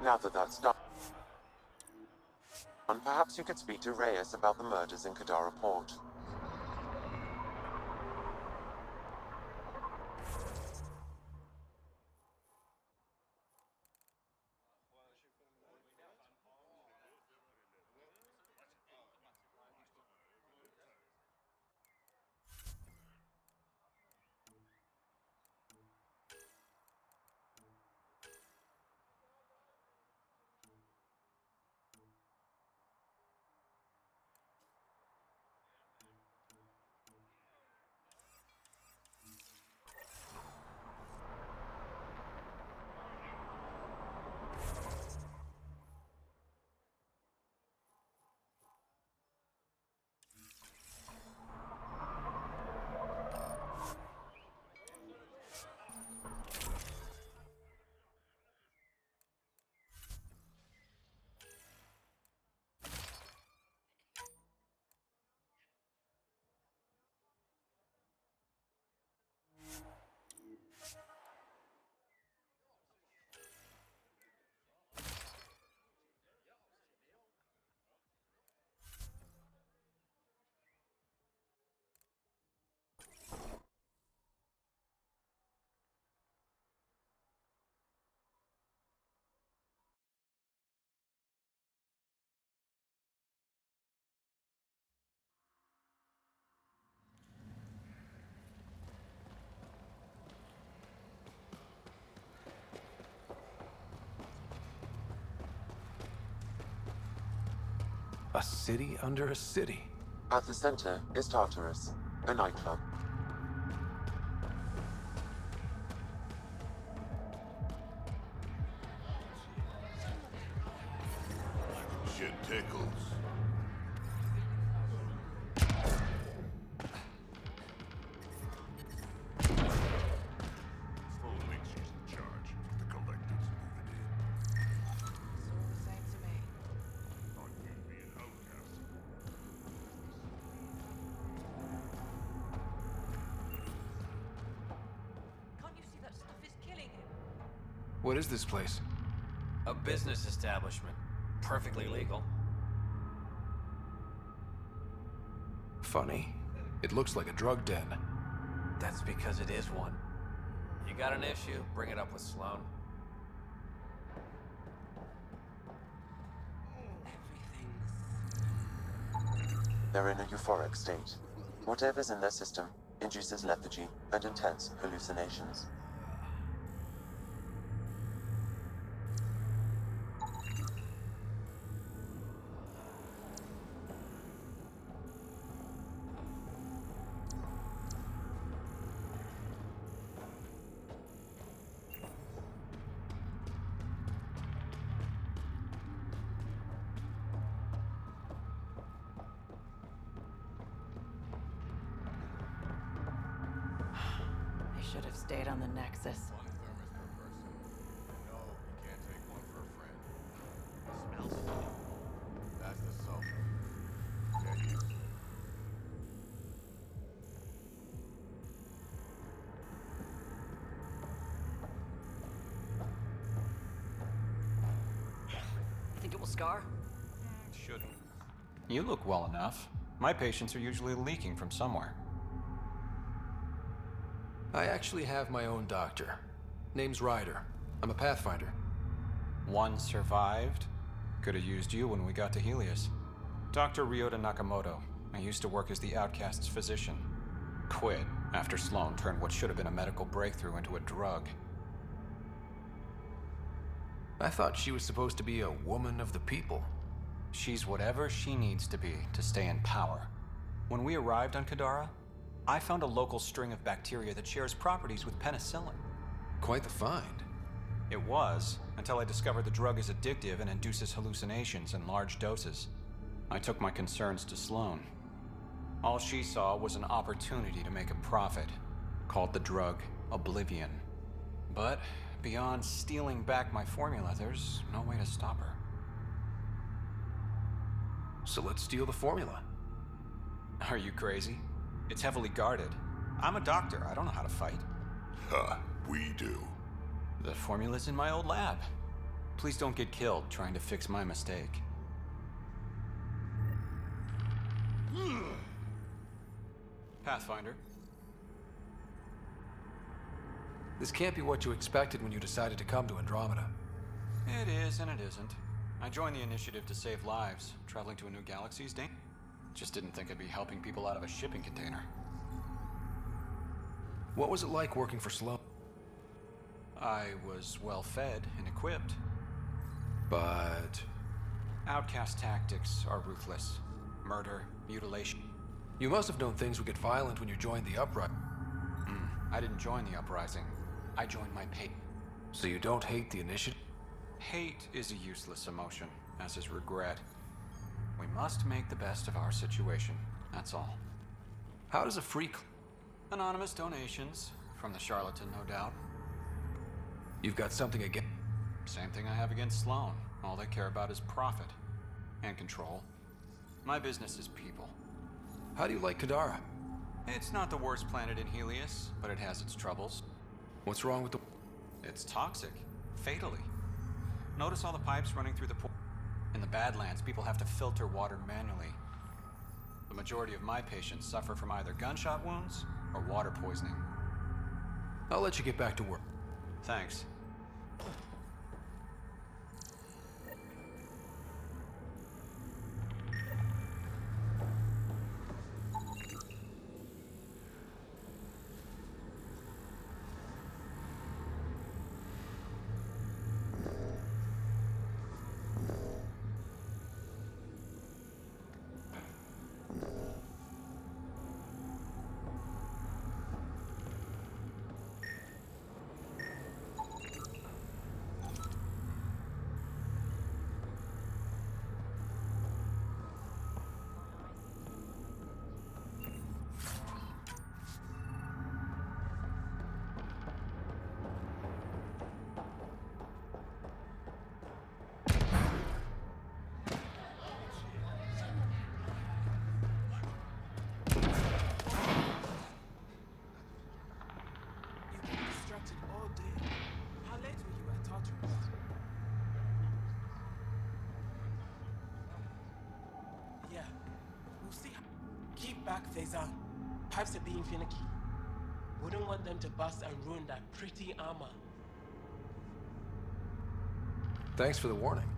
Now that that's done, perhaps you could speak to Reyes about the murders in Kadara Port. A city under a city. At the center is Tartarus, a nightclub. Shit tickles. What is this place? A business establishment. Perfectly legal. Funny. It looks like a drug den. That's because it is one. You got an issue, bring it up with Sloan. They're in a euphoric state. Whatever's in their system induces lethargy and intense hallucinations. Should have stayed on the Nexus. One thermos per person. No, you can't take one for a friend. It smells. That's the sulfur. Steady. Think it will scar? Shouldn't. You look well enough. My patients are usually leaking from somewhere. I actually have my own doctor. Name's Ryder. I'm a Pathfinder. One survived. Could have used you when we got to Helios. Dr. Ryota Nakamoto. I used to work as the Outcast's physician. Quit after Sloan turned what should have been a medical breakthrough into a drug. I thought she was supposed to be a woman of the people. She's whatever she needs to be to stay in power. When we arrived on Kadara, I found a local string of bacteria that shares properties with penicillin. Quite the find. It was, until I discovered the drug is addictive and induces hallucinations in large doses. I took my concerns to Sloan. All she saw was an opportunity to make a profit, called the drug Oblivion. But beyond stealing back my formula, there's no way to stop her. So let's steal the formula. Are you crazy? It's heavily guarded. I'm a doctor. I don't know how to fight. Huh, we do. The formula's in my old lab. Please don't get killed trying to fix my mistake. Pathfinder. This can't be what you expected when you decided to come to Andromeda. It is and it isn't. I joined the initiative to save lives. Traveling to a new galaxy's dangerous. Just didn't think I'd be helping people out of a shipping container. What was it like working for Sloan? I was well fed and equipped. But... Outcast tactics are ruthless. Murder, mutilation. you must have known things would get violent when you joined the uprising. I didn't join the uprising. I joined my pay. So you don't hate the initiative? Hate is a useless emotion, as is regret. We must make the best of our situation, that's all. How does a freak... Anonymous donations, from the charlatan, no doubt. You've got something against... Same thing I have against Sloan. All they care about is profit. And control. My business is people. How do you like Kadara? It's not the worst planet in Helios, but it has its troubles. What's wrong with the... It's toxic. Fatally. Notice all the pipes running through the port. In the Badlands, people have to filter water manually. The majority of my patients suffer from either gunshot wounds or water poisoning. I'll let you get back to work. Thanks. All day. How late were you at Tartarus? Yeah, we'll see. Keep back, Faison. Pipes are being finicky. Wouldn't want them to bust and ruin that pretty armor. Thanks for the warning.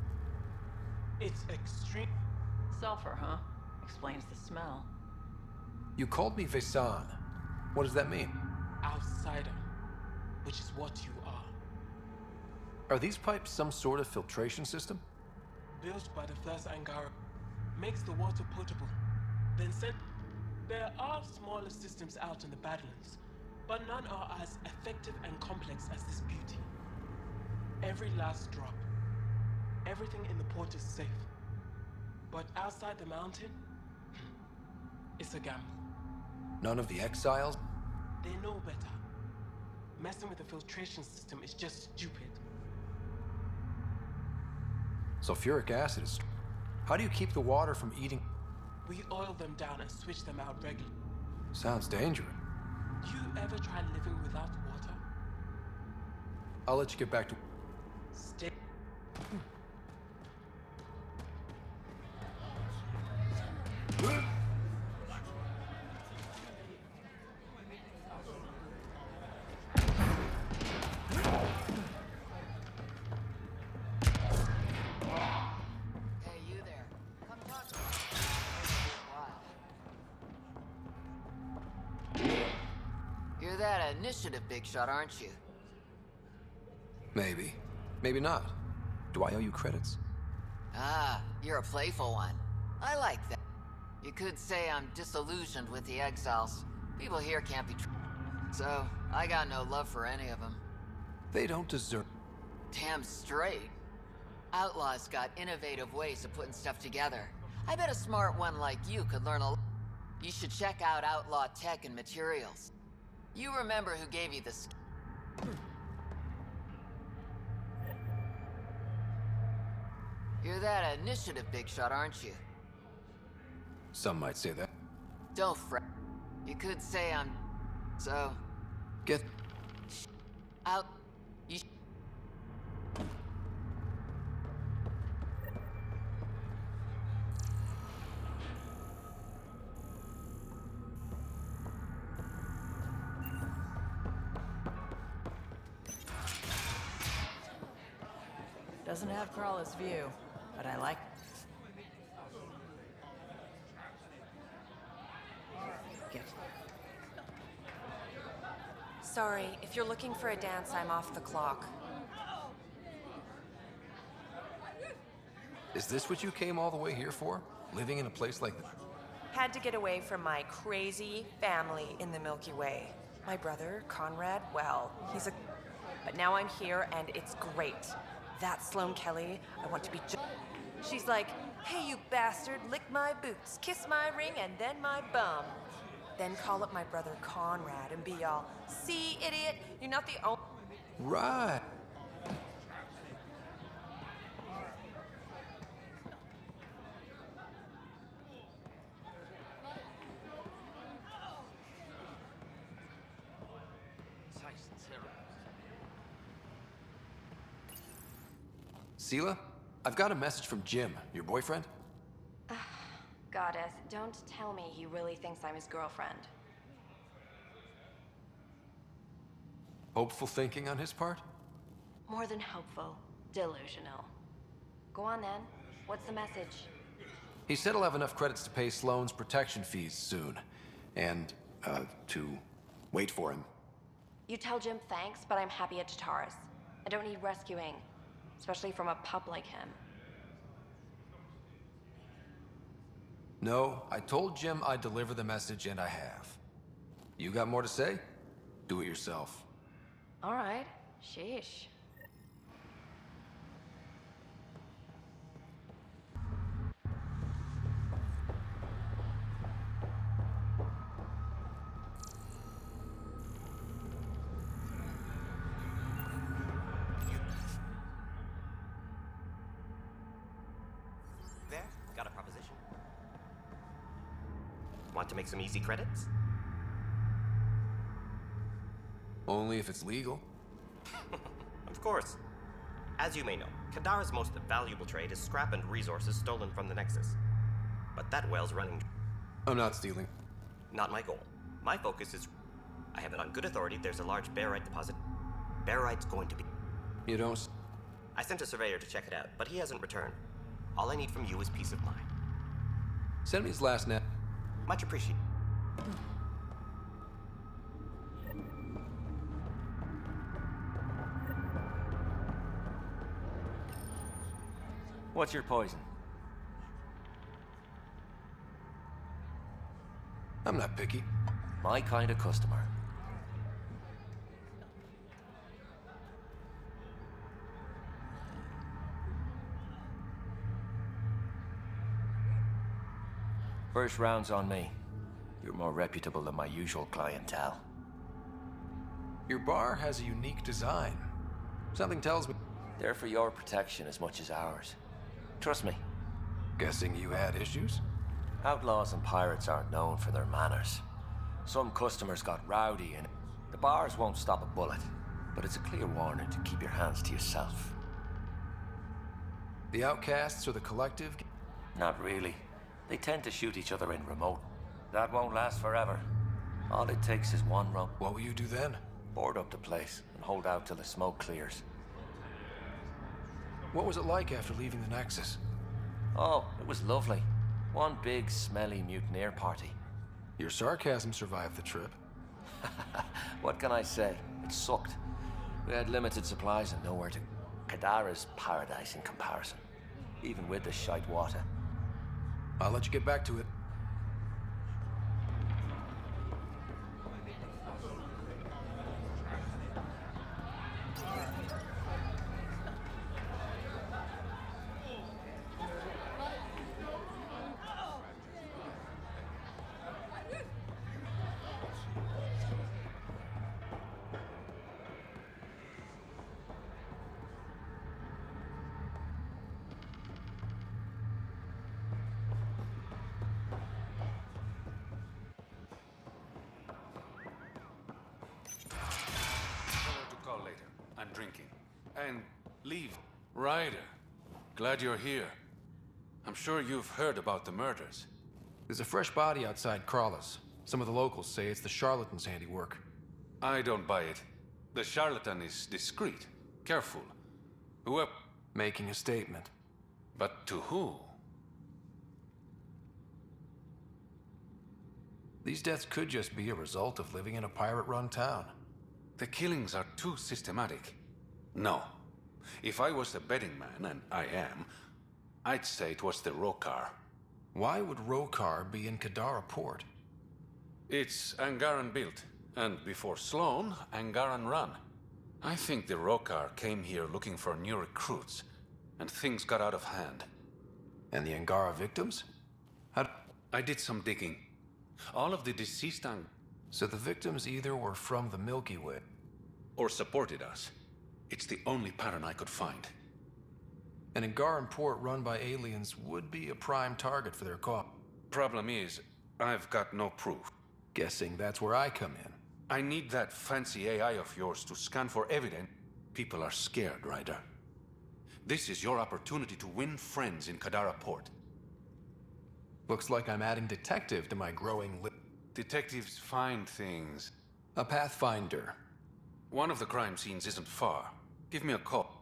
It's extreme. Sulfur, huh? Explains the smell. You called me Vesan. What does that mean? Outsider, which is what you are. Are these pipes some sort of filtration system? Built by the first Angara, makes the water potable, then sent. There are smaller systems out in the Badlands, but none are as effective and complex as this beauty. Every last drop, everything in the port is safe. But outside the mountain, it's a gamble. None of the exiles? They know better. Messing with the filtration system is just stupid. Sulfuric acid is... How do you keep the water from eating... We oil them down and switch them out regularly. Sounds dangerous. You ever try living without water? I'll let you get back to... Stay. Hey, you there. Come talk to me. Wow. You're that initiative big shot, aren't you? Maybe. Maybe not. Do I owe you credits? Ah, you're a playful one. I like that. You could say I'm disillusioned with the exiles. People here can't be so I got no love for any of them. They don't deserve... Damn straight. Outlaws got innovative ways of putting stuff together. I bet a smart one like you could learn a lot. You should check out Outlaw Tech and Materials. You remember who gave you this. You're that initiative big shot, aren't you? Some might say that. Don't fret. You could say I'm... So... Get... Out... You... Doesn't have Crawler's view, but I like it. Sorry, if you're looking for a dance, I'm off the clock. Is this what you came all the way here for? Living in a place like this? Had to get away from my crazy family in the Milky Way. My brother, Conrad, well, he's a... But now I'm here and it's great. That Sloane Kelly, I want to be She's like, hey, you bastard, lick my boots, kiss my ring, and then my bum. Then call up my brother Conrad and be all, see, idiot, you're not the only... Right. Sela, I've got a message from Jim, your boyfriend. Goddess, don't tell me he really thinks I'm his girlfriend. Hopeful thinking on his part? More than hopeful, delusional. Go on then. What's the message? He said he'll have enough credits to pay Sloane's protection fees soon. And, to wait for him. You tell Jim thanks, but I'm happy at Tartarus. I don't need rescuing, especially from a pup like him. No, I told Jim I'd deliver the message, and I have. You got more to say? Do it yourself. All right. Sheesh. There, got a proposition. Want to make some easy credits? Only if it's legal. Of course. As you may know, Kadara's most valuable trade is scrap and resources stolen from the Nexus. But that well's running. I'm not stealing. Not my goal. My focus is... I have it on good authority there's a large barite deposit. Barite's going to be... You don't... I sent a surveyor to check it out, but he hasn't returned. All I need from you is peace of mind. Send me his last name. Much appreciated. What's your poison? I'm not picky. My kind of customer. First round's on me. You're more reputable than my usual clientele. Your bar has a unique design. Something tells me... They're for your protection as much as ours. Trust me. Guessing you had issues? Outlaws and pirates aren't known for their manners. Some customers got rowdy and the bars won't stop a bullet. But it's a clear warning to keep your hands to yourself. The outcasts or the collective? Not really. They tend to shoot each other in remote. That won't last forever. All it takes is one run. What will you do then? Board up the place and hold out till the smoke clears. What was it like after leaving the Nexus? Oh, it was lovely. One big, smelly mutineer party. Your sarcasm survived the trip. What can I say? It sucked. We had limited supplies and nowhere to... Kadara's paradise in comparison. Even with the shite water. I'll let you get back to it. And leave. Ryder, glad you're here. I'm sure you've heard about the murders. There's a fresh body outside Crawler's. Some of the locals say it's the charlatan's handiwork. I don't buy it. The charlatan is discreet, careful. Whoever... Making a statement. But to who? These deaths could just be a result of living in a pirate-run town. The killings are too systematic. No. If I was a betting man, and I am, I'd say it was the Rokar. Why would Rokar be in Kadara port? It's Angaran built, and before Sloan, Angaran run. I think the Rokar came here looking for new recruits, and things got out of hand. And the Angara victims? I did some digging. All of the deceased So the victims either were from the Milky Way, or supported us. It's the only pattern I could find. an Angaran port run by aliens would be a prime target for their cause. Problem is, I've got no proof. Guessing that's where I come in. I need that fancy AI of yours to scan for evidence. People are scared, Ryder. This is your opportunity to win friends in Kadara port. Looks like I'm adding detective to my growing list. Detectives find things. A pathfinder. One of the crime scenes isn't far. Give me a call.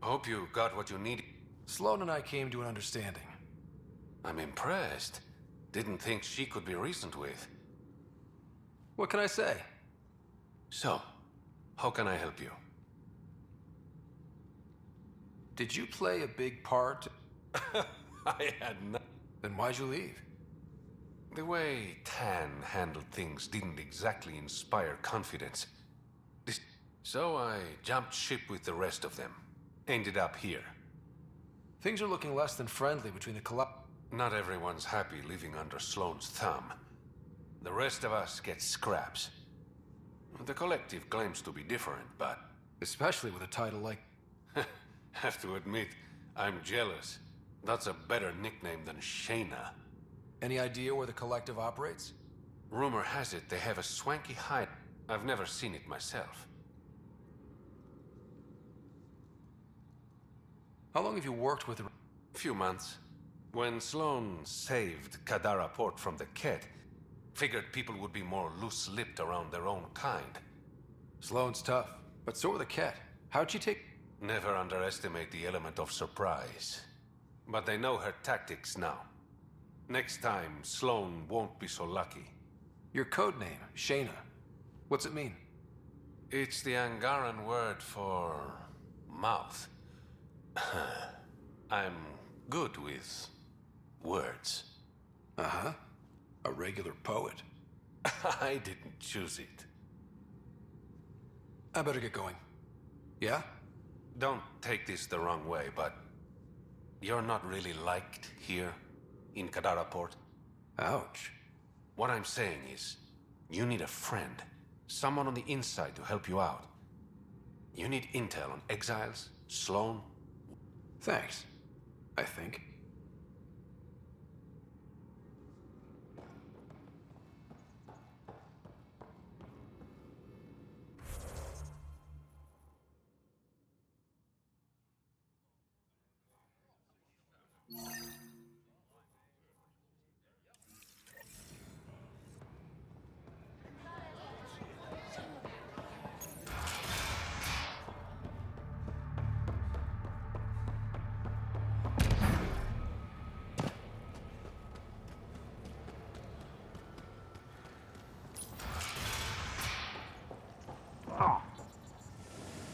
Hope you got what you needed. Sloan and I came to an understanding. I'm impressed. Didn't think she could be reasoned with. What can I say? So, how can I help you? Did you play a big part? I had no... Then why'd you leave? The way Tan handled things didn't exactly inspire confidence. So I jumped ship with the rest of them. Ended up here. Things are looking less than friendly between the Not everyone's happy living under Sloan's thumb. The rest of us get scraps. The collective claims to be different, but... Especially with a title like... Have to admit, I'm jealous. That's a better nickname than Shayna. Any idea where the collective operates? Rumor has it they have a swanky hide. I've never seen it myself. How long have you worked with the... Few months. When Sloan saved Kadara port from the Ket, figured people would be more loose-lipped around their own kind. Sloan's tough, but so are the Ket. How'd she take... Never underestimate the element of surprise. But they know her tactics now. Next time, Sloan won't be so lucky. Your code name, Shayna. What's it mean? It's the Angaran word for... mouth. I'm good with... words. Uh-huh. A regular poet. I didn't choose it. I better get going. Yeah? Don't take this the wrong way, but... You're not really liked here, in Kadara port. Ouch. What I'm saying is, you need a friend. Someone on the inside to help you out. You need intel on exiles, Sloan. Thanks. I think.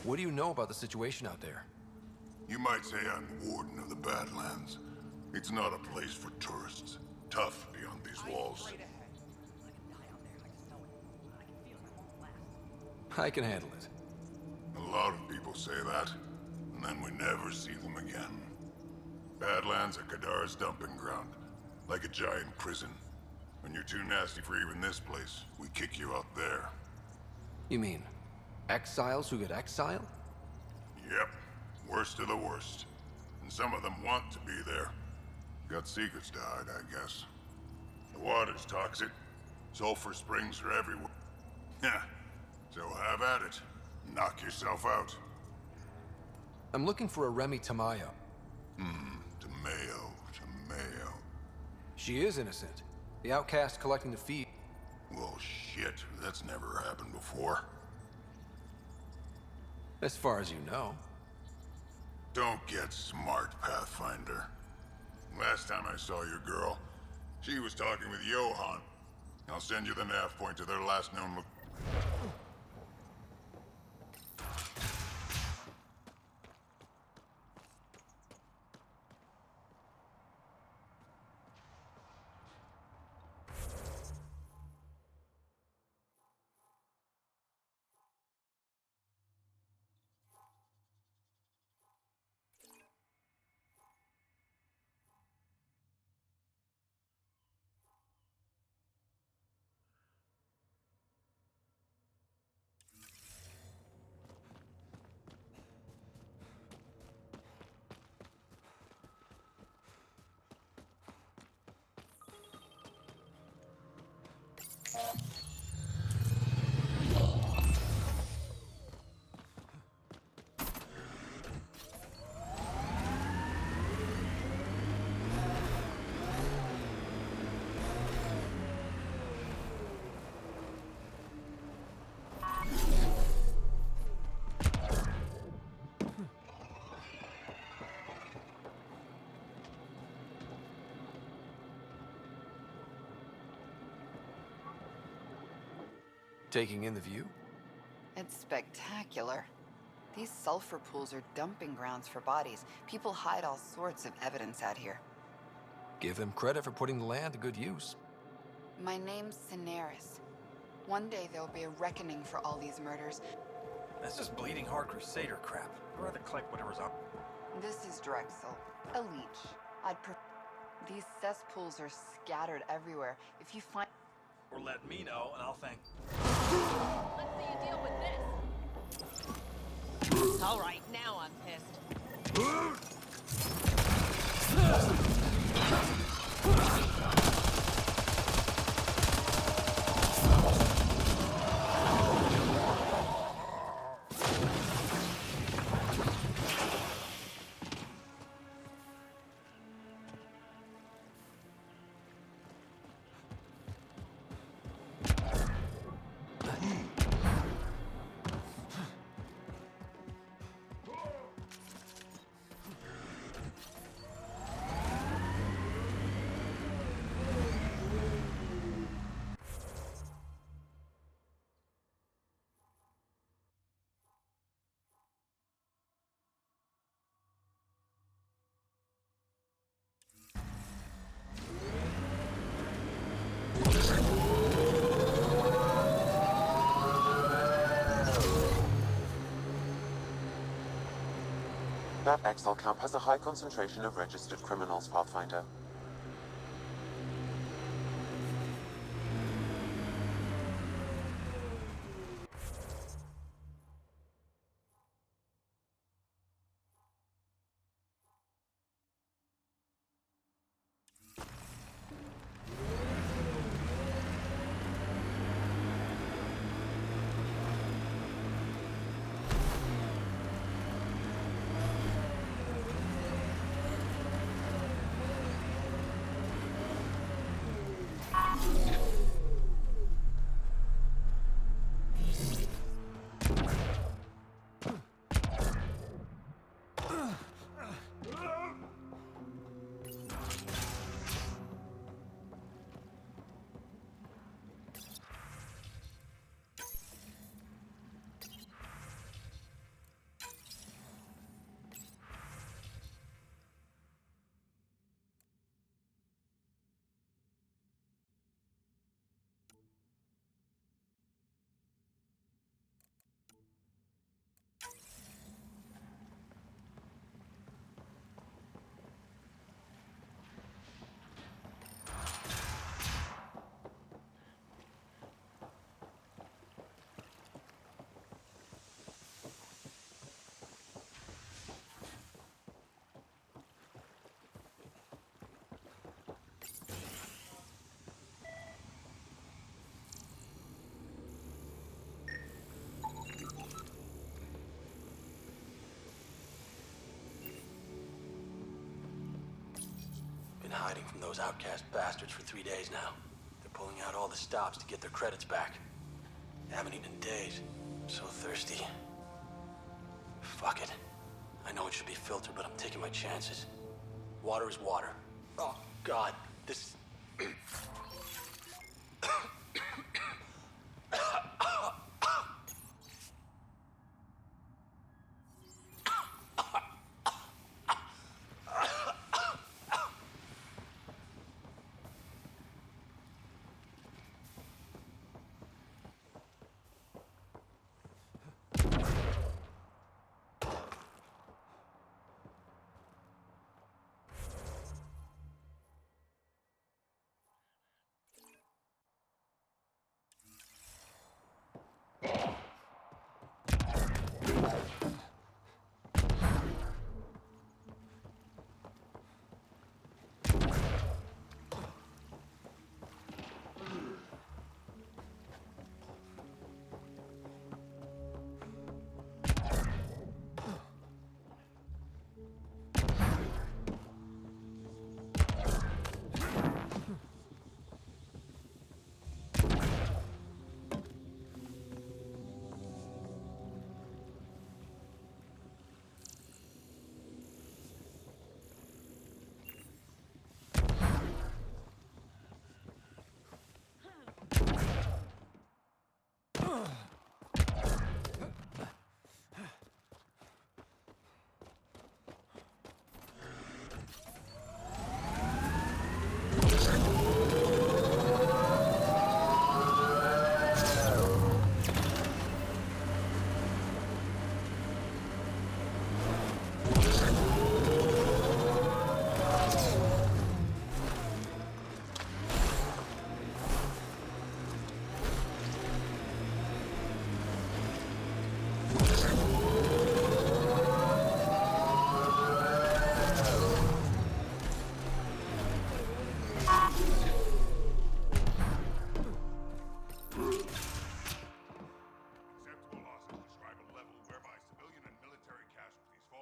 What do you know about the situation out there? You might say I'm warden of the Badlands. It's not a place for tourists. Tough beyond these walls. I can handle it. A lot of people say that, and then we never see them again. Badlands are Kadara's dumping ground, like a giant prison. When you're too nasty for even this place, we kick you out there. You mean, exiles who get exiled? Yep, worst of the worst. And some of them want to be there. Got secrets to hide, I guess. The water's toxic. Sulfur springs are everywhere. Yeah, so have at it. Knock yourself out. I'm looking for a Remy Tamayo. Tamayo. She is innocent. The outcast collecting the fee. Well, shit, that's never happened before. As far as you know. Don't get smart, Pathfinder. Last time I saw your girl, she was talking with Johan. I'll send you the nav point to their last known look. Taking in the view? It's spectacular. These sulfur pools are dumping grounds for bodies. People hide all sorts of evidence out here. Give them credit for putting the land to good use. My name's Cineris. One day there'll be a reckoning for all these murders. That's just bleeding heart crusader crap. I'd rather collect whatever's up. This is Drexel, a leech. These cesspools are scattered everywhere. If you find... Or let me know, and I'll thank... Let's see you deal with this. All right, now I'm pissed. That Exile camp has a high concentration of registered criminals, Pathfinder. hiding from those outcast bastards for 3 days now. They're pulling out all the stops to get their credits back. They haven't eaten in days. I'm so thirsty. Fuck it. I know it should be filtered, but I'm taking my chances. Water is water. Oh, God. This...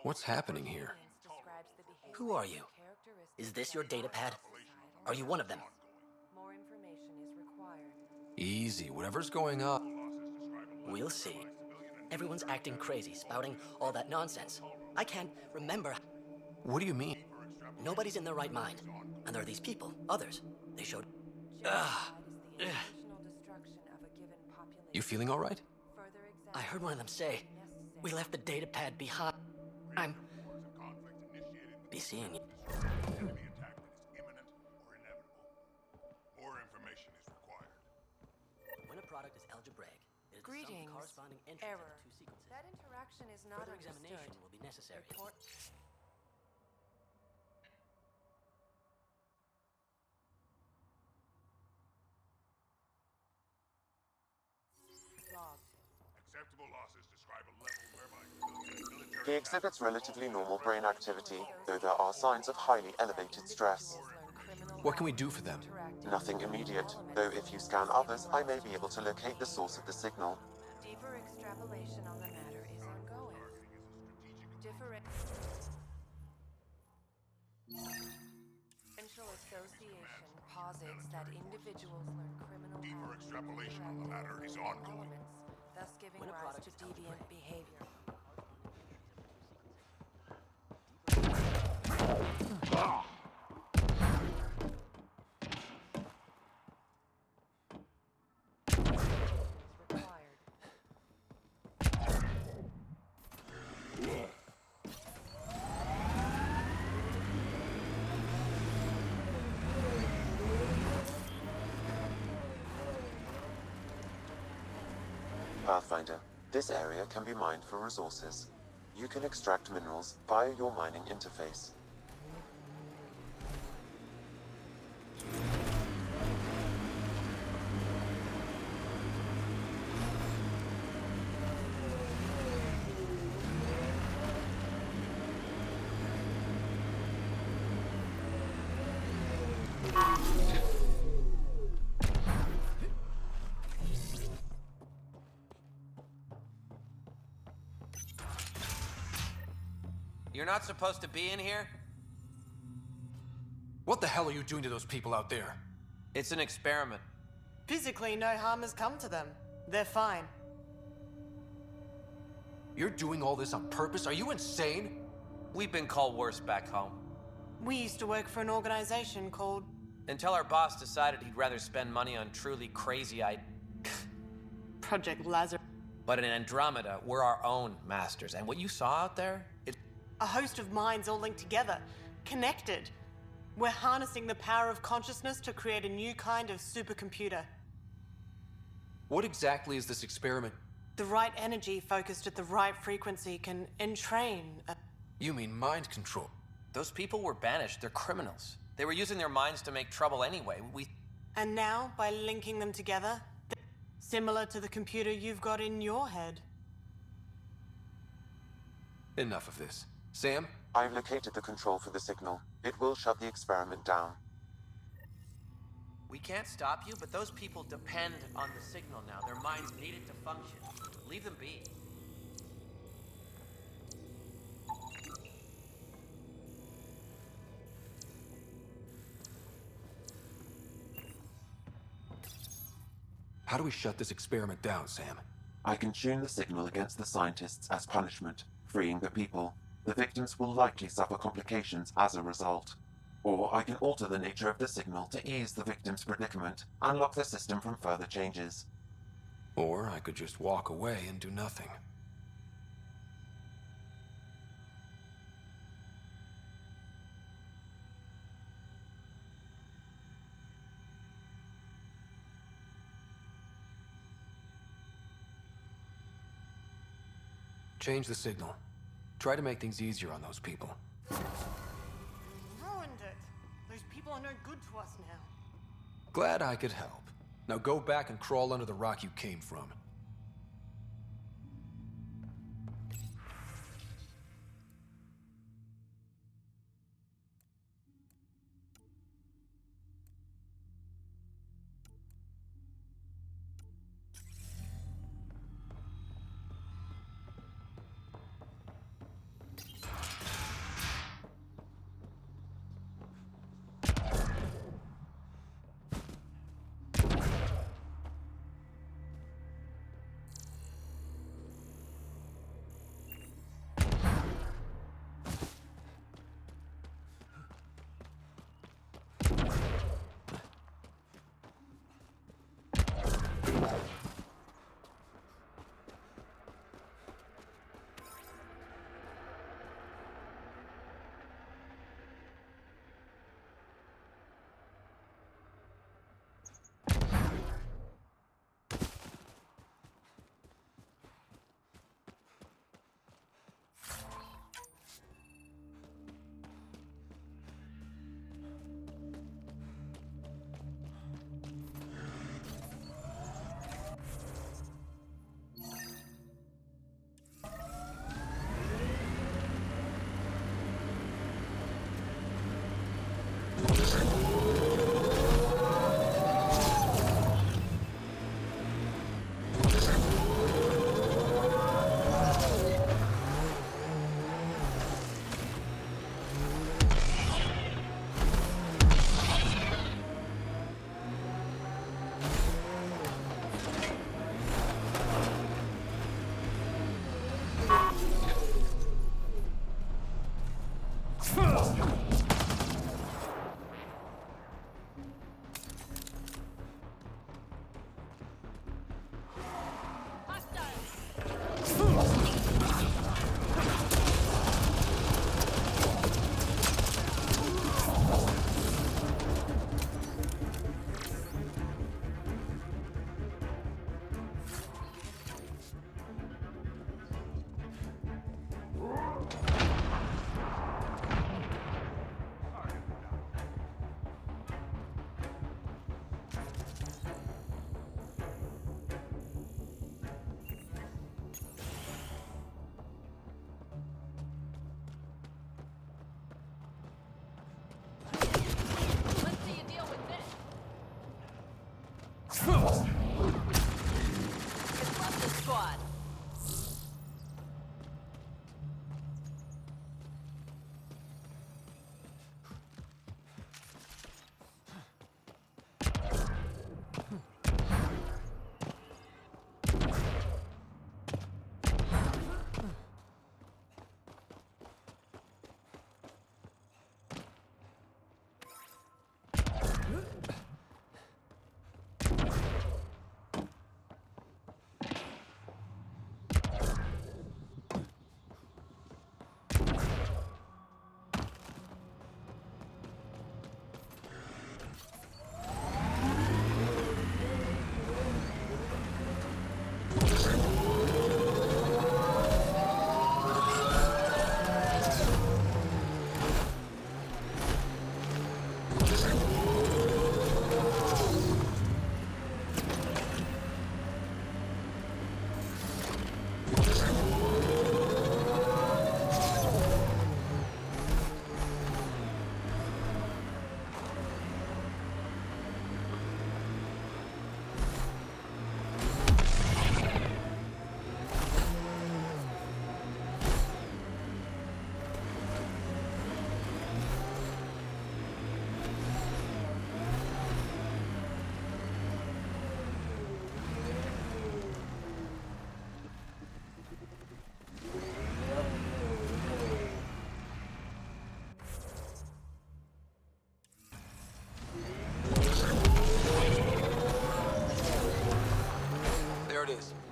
What's happening here? Who are you? Is this your datapad? Are you one of them? More information is required. Easy, whatever's going on. We'll see. Everyone's acting crazy, spouting all that nonsense. I can't remember. What do you mean? Nobody's in their right mind. And there are these people, others. They showed... You feeling all right? I heard one of them say, we left the datapad behind. I'm... be seeing you. Enemy attack that is imminent or inevitable. More information is required. When a product is algebraic, it is the sum of Greetings. corresponding entries of Error. the two sequences. That interaction is not Further understood. examination will be necessary. Report. Logged. Acceptable losses describe a level whereby civilian and military He exhibits relatively normal brain activity, though there are signs of highly elevated stress. What can we do for them? Nothing immediate, though if you scan others, I may be able to locate the source of the signal. Deeper extrapolation on the matter is ongoing. Differential association posits that individuals learn criminal Deeper extrapolation on the matter is ongoing. elements, thus giving rise to deviant behavior. Pathfinder, this area can be mined for resources. You can extract minerals via your mining interface. You're not supposed to be in here? What the hell are you doing to those people out there? It's an experiment. Physically, no harm has come to them. They're fine. You're doing all this on purpose? Are you insane? We've been called worse back home. We used to work for an organization called... Until our boss decided he'd rather spend money on truly crazy Project Lazarus. But in Andromeda, we're our own masters. And what you saw out there, a host of minds all linked together, connected. We're harnessing the power of consciousness to create a new kind of supercomputer. What exactly is this experiment? The right energy focused at the right frequency can entrain a... You mean mind control? Those people were banished. They're criminals. They were using their minds to make trouble anyway. And now, by linking them together, similar to the computer you've got in your head. Enough of this. Sam? I've located the control for the signal. It will shut the experiment down. We can't stop you, but those people depend on the signal now. Their minds need it to function. Leave them be. How do we shut this experiment down, Sam? I can tune the signal against the scientists as punishment, freeing the people. The victims will likely suffer complications as a result. Or I can alter the nature of the signal to ease the victim's predicament, unlock the system from further changes. Or I could just walk away and do nothing. Change the signal. Try to make things easier on those people. Ruined it. Those people are no good to us now. Glad I could help. Now go back and crawl under the rock you came from.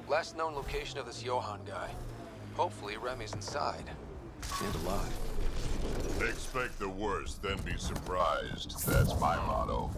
Last known location of this Johann guy. Hopefully Remy's inside. And alive. Expect the worst, then be surprised. That's my motto.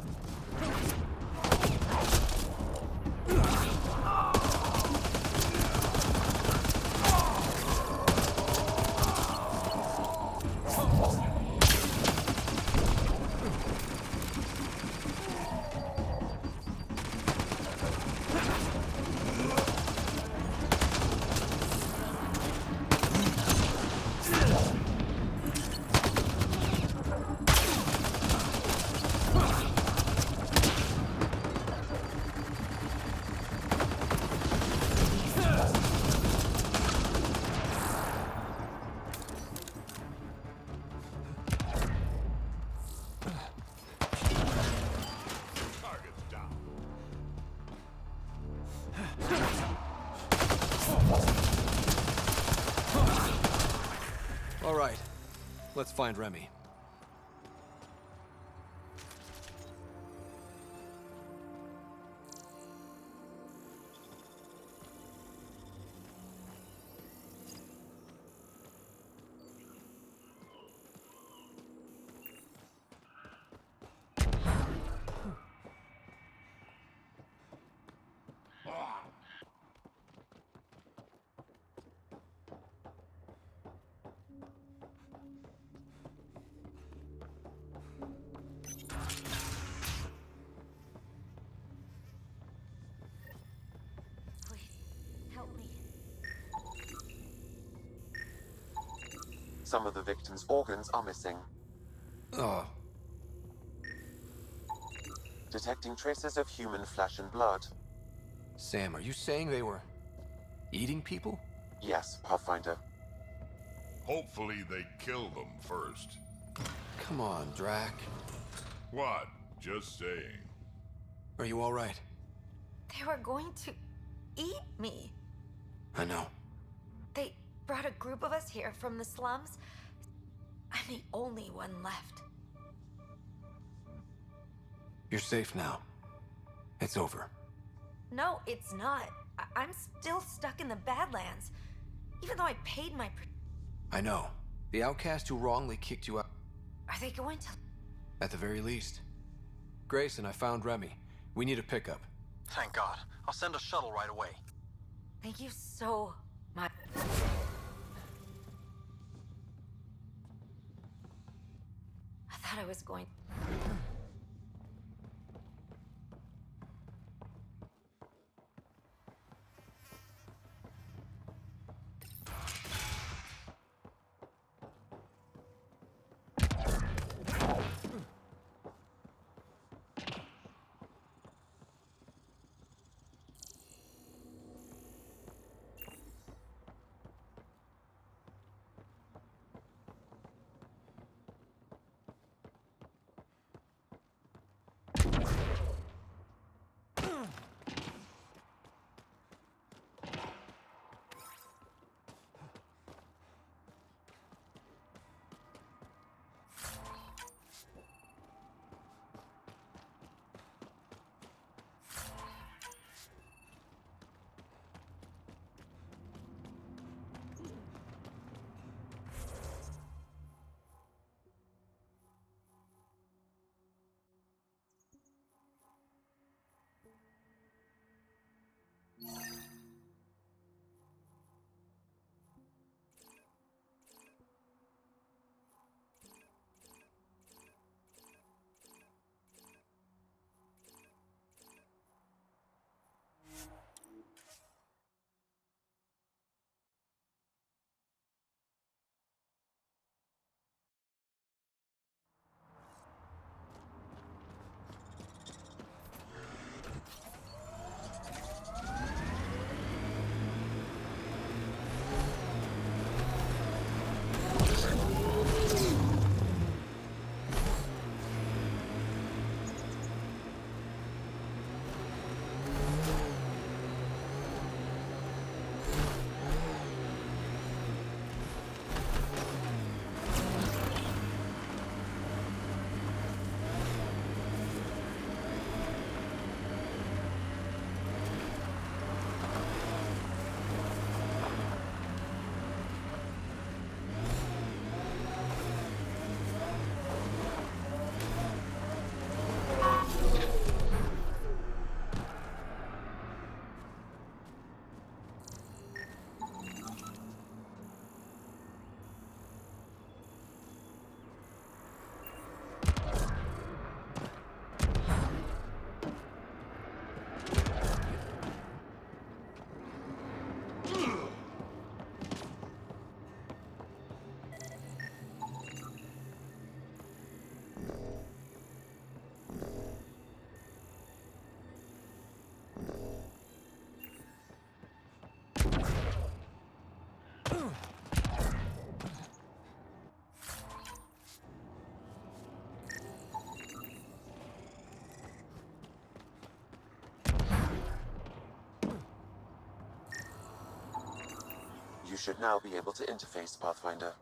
All right, let's find Remy. Some of the victims' organs are missing. Oh. Detecting traces of human flesh and blood. Sam, are you saying they were eating people? Yes, Pathfinder. Hopefully they kill them first. Come on, Drac. What? Just saying. Are you all right? They were going to eat me. I know. They brought a group of us here from the slums. I'm the only one left. You're safe now. It's over. No, it's not. I'm still stuck in the Badlands. Even though I paid my... I know. The outcast who wrongly kicked you out. Are they going to... At the very least. Grayson, I found Remy. We need a pickup. Thank God. I'll send a shuttle right away. Thank you so much. I thought I was going... You should now be able to interface, Pathfinder.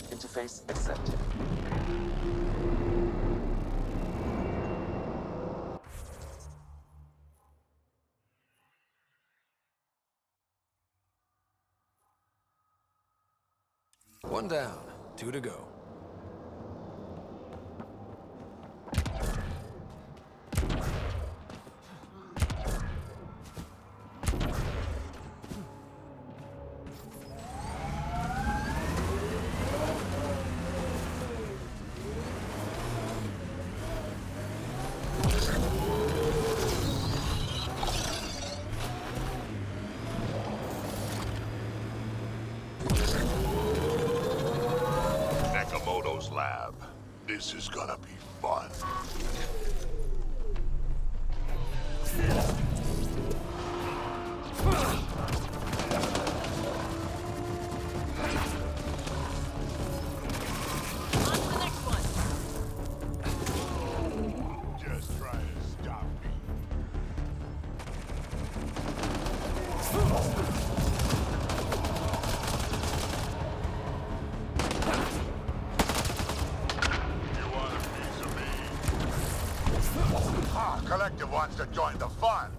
Interface accepted. One down, 2 to go. Lab. This is gonna be fun. Just try to stop me. Collective wants to join the fun.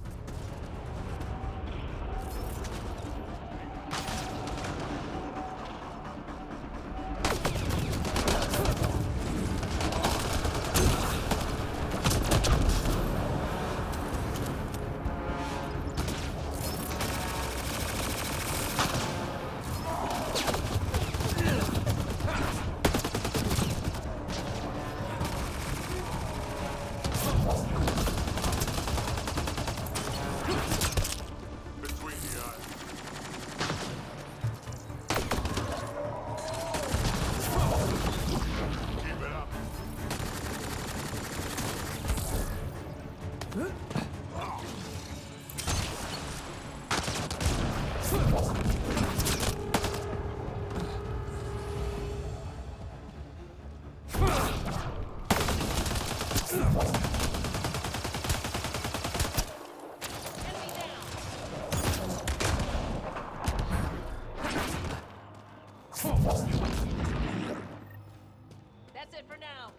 That's it for now.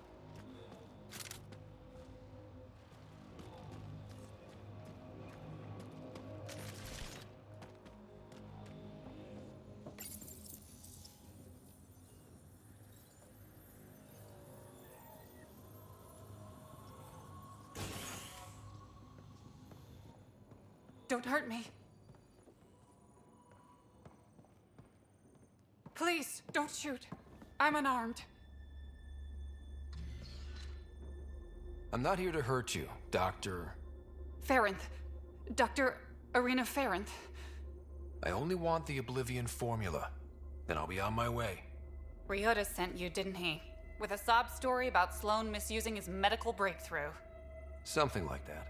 Don't hurt me. Please, don't shoot. I'm unarmed. I'm not here to hurt you, Dr. Farinth. Dr. Arena Farinth. I only want the Oblivion formula. Then I'll be on my way. Ryota sent you, didn't he? with a sob story about Sloan misusing his medical breakthrough. Something like that.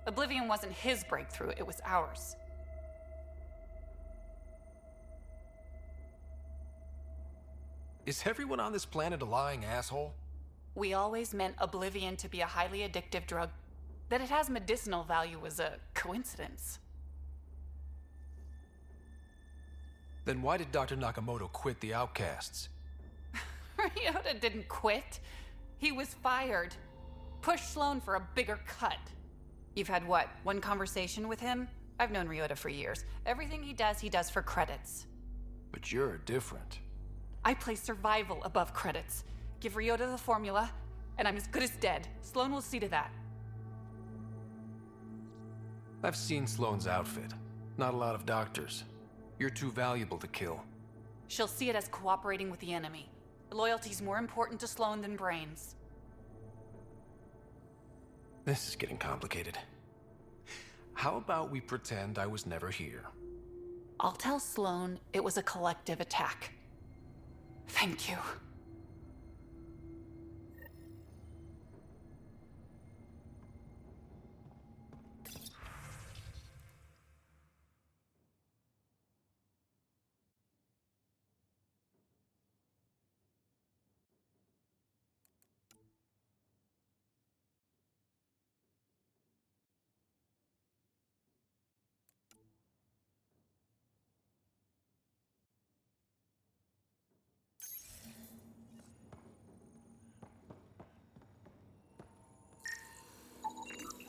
Oblivion wasn't his breakthrough, it was ours. Is everyone on this planet a lying asshole? We always meant Oblivion to be a highly addictive drug. That it has medicinal value was a coincidence. Then why did Dr. Nakamoto quit the Outcasts? Ryota didn't quit. He was fired. Pushed Sloan for a bigger cut. You've had what, one conversation with him? I've known Ryota for years. Everything he does for credits. But you're different. I place survival above credits. Give Ryota the formula, and I'm as good as dead. Sloan will see to that. I've seen Sloan's outfit. Not a lot of doctors. You're too valuable to kill. She'll see it as cooperating with the enemy. Loyalty's more important to Sloan than brains. This is getting complicated. How about we pretend I was never here? I'll tell Sloan it was a collective attack. Thank you.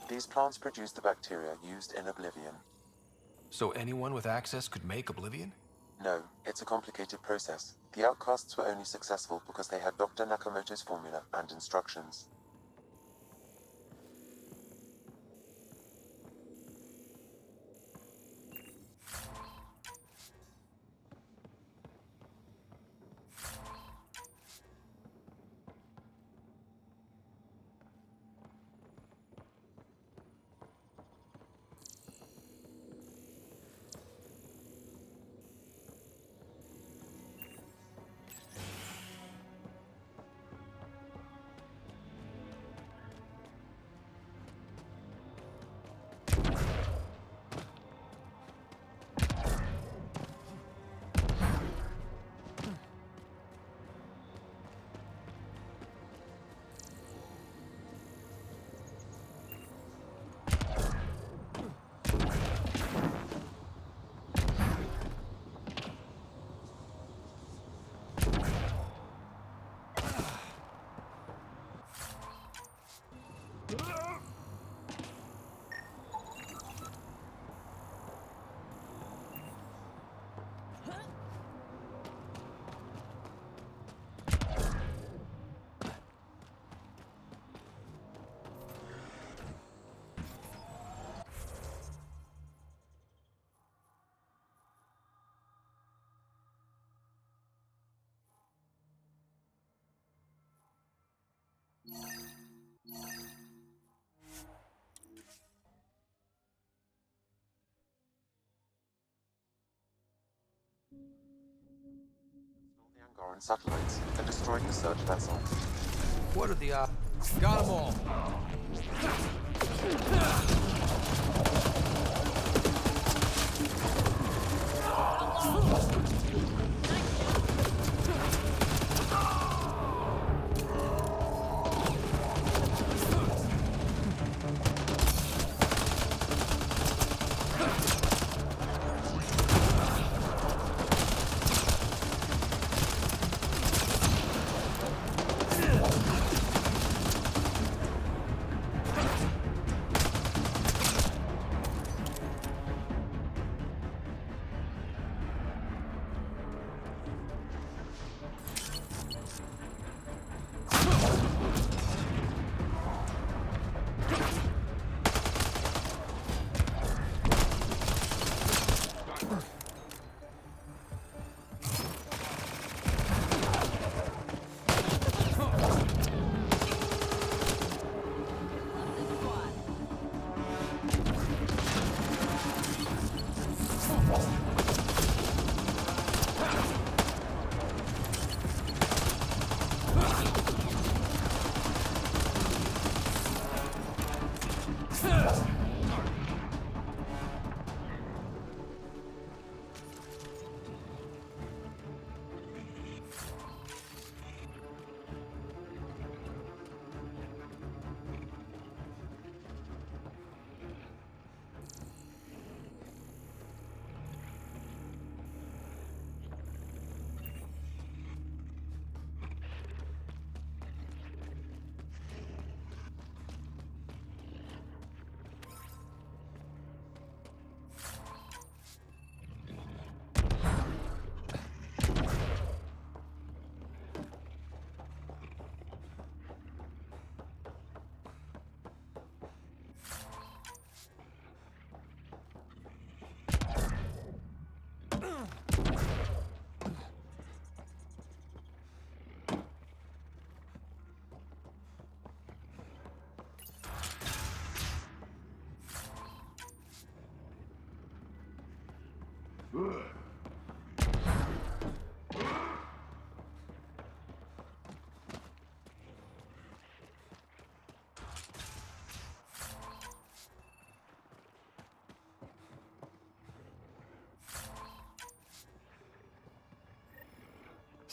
These plants produce the bacteria used in Oblivion. So anyone with access could make Oblivion? No, it's a complicated process. The Outcasts were only successful because they had Dr. Nakamoto's formula and instructions. The Angaran satellites and destroyed the search vessel. What are the odds? Got them all!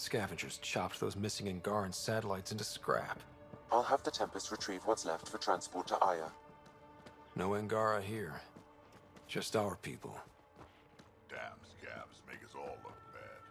Scavengers chopped those missing Angaran satellites into scrap. I'll have the Tempest retrieve what's left for transport to Aya. No Angara here. Just our people. Damn scabs make us all look bad.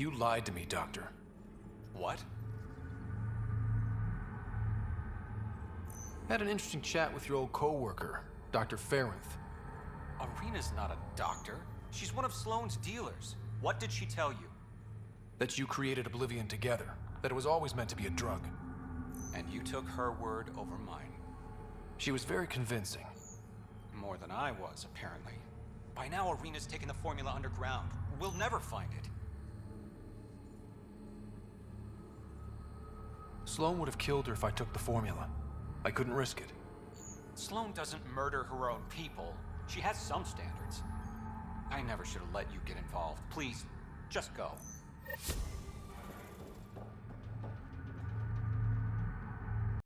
You lied to me, Doctor. What? Had an interesting chat with your old co-worker, Dr. Farinth. Arena's not a doctor. She's one of Sloane's dealers. What did she tell you? That you created Oblivion together. That it was always meant to be a drug. And you took her word over mine. She was very convincing. More than I was, apparently. By now, Arena's taken the formula underground. We'll never find it. Sloane would have killed her if I took the formula. I couldn't risk it. Sloane doesn't murder her own people. She has some standards. I never should have let you get involved. Please, just go.